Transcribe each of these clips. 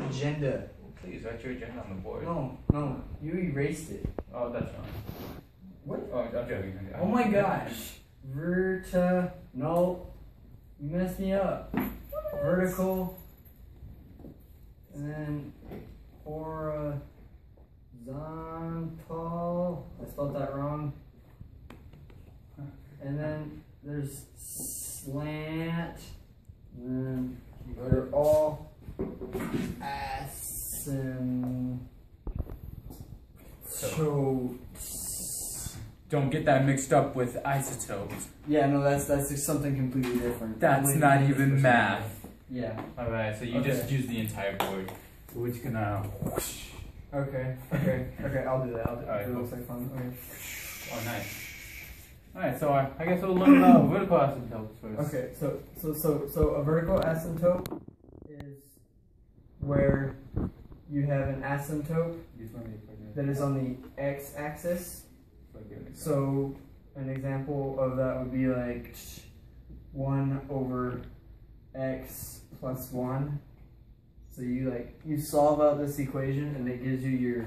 agenda. Please write your agenda on the board. No, you erased it. Oh, that's fine. What? Oh, I'm joking. Oh my gosh. No. You messed me up. Vertical. And then horizontal. I spelled that wrong. And then there's slant. And then they're all asymptotes. Don't get that mixed up with isotopes. Yeah, no, that's just something completely different. That's not even math. Yeah. Alright, so you just use the entire board. We're just gonna whoosh. Okay, I'll do that. It looks like fun. Okay. Oh, nice. Alright, so I guess we'll learn about vertical asymptotes first. Okay, so a vertical asymptote is where you have an asymptote that is on the x-axis. So an example of that would be like 1 over x plus 1. So you solve out this equation and it gives you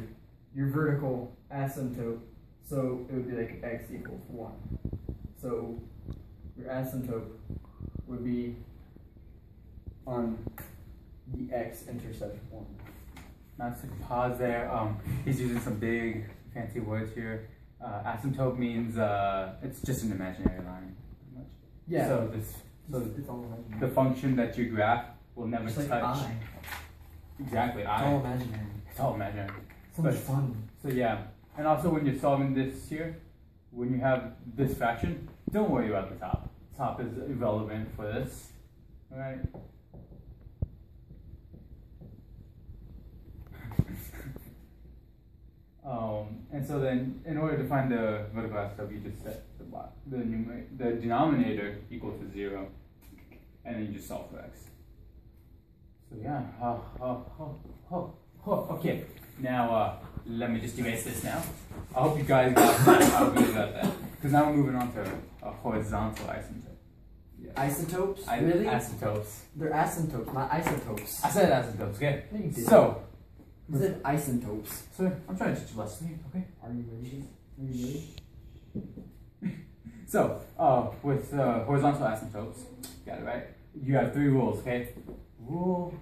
your vertical asymptote. So it would be like x equals 1. So your asymptote would be on the x-intercept 1. Now to pause there, he's using some big fancy words here. Asymptote means it's just an imaginary line, pretty much. Yeah. So it's all imaginary. The function that you graph will never It's touch. like I. Exactly, It's all imaginary. It's all imaginary. So much fun. So yeah, and also when you're solving this here, when you have this fraction, don't worry about the top. Top is irrelevant for this. All right. And so then, in order to find the vertical asymptote, you just set the denominator equal to 0, and then you just solve for x. So yeah, okay. Now let me just erase this now. I hope you guys got how good about that. Because now we're moving on to a horizontal asymptote. Yeah. Isotopes? Really? Asymptotes. They're asymptotes, not isotopes. I said asymptotes, okay? No, you didn't. So. You said isotopes. So I'm trying to teach you a lesson here, okay? Are you ready? So, with horizontal asymptotes, got it right? You have 3 rules, okay? Rule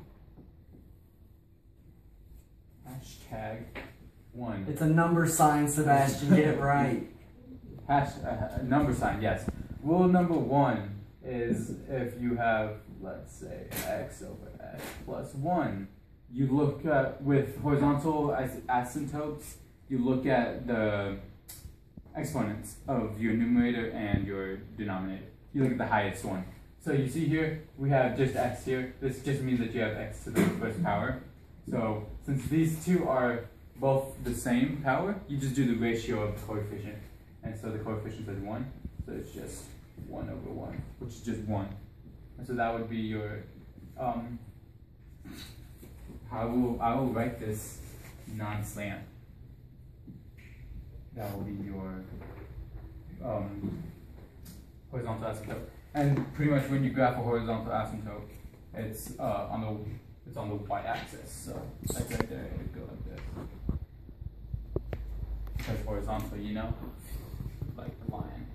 #1. It's a number sign, Sebastian. Get it right. Number sign, yes. Rule number 1 is if you have, let's say, x over x plus 1. You look at, with horizontal asymptotes, you look at the exponents of your numerator and your denominator. You look at the highest one. So you see here, we have just x here. This just means that you have x to the first power. So since these two are both the same power, you just do the ratio of the coefficient. And so the coefficient is 1, so it's just 1 over 1, which is just 1. And so that would be your, I will write this non-slant. That will be your horizontal asymptote. And pretty much when you graph a horizontal asymptote, it's on the y-axis. So like right there, it would go like this. Because horizontal, you know, like the line.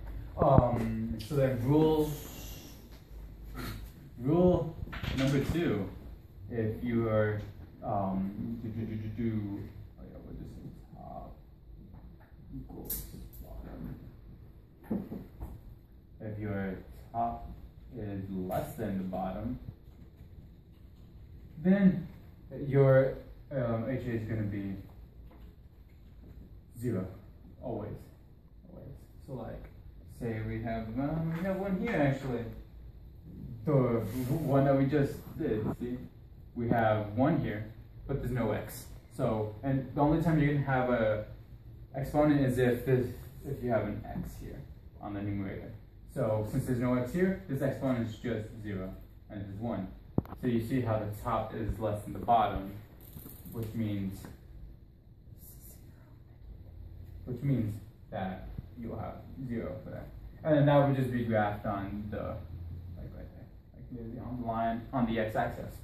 So then rule number 2, if you are top equals bottom. If your top is less than the bottom, then your HA is going to be 0, always. So like, say we have one here actually. The one that we just did, see? We have 1 here, but there's no x. So, and the only time you're going to have a exponent is if you have an x here on the numerator. So since there's no x here, this exponent is just 0, and this is 1. So you see how the top is less than the bottom, which means that you'll have 0 for that. And then that would just be graphed on the, like right there, like on the line, on the x-axis.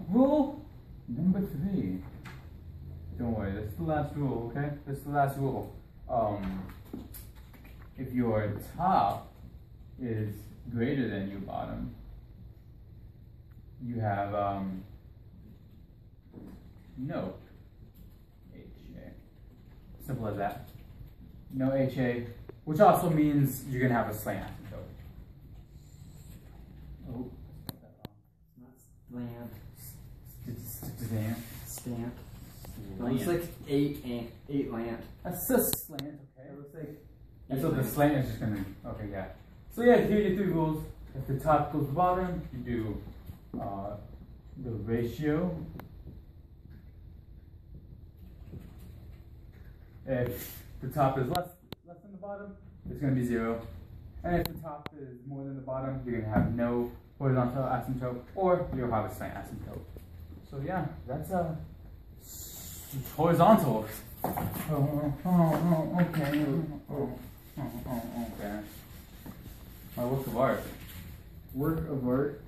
Rule number 3. Don't worry, that's the last rule, okay? That's the last rule. If your top is greater than your bottom, you have no HA. Simple as that. No HA, which also means you're gonna have a slant asymptote. Oh, Not slant. stamp. It looks like 8 lant. That's a slant, okay? It looks like. And so the slant is just gonna, okay, yeah. So yeah, here are your 3 rules. If the top goes to the bottom, you do the ratio. If the top is less than the bottom, it's gonna be 0. And if the top is more than the bottom, you're gonna have no horizontal asymptote, or you'll have a slant asymptote. So yeah, that's horizontal. Okay. Okay. My work of art. Work of art.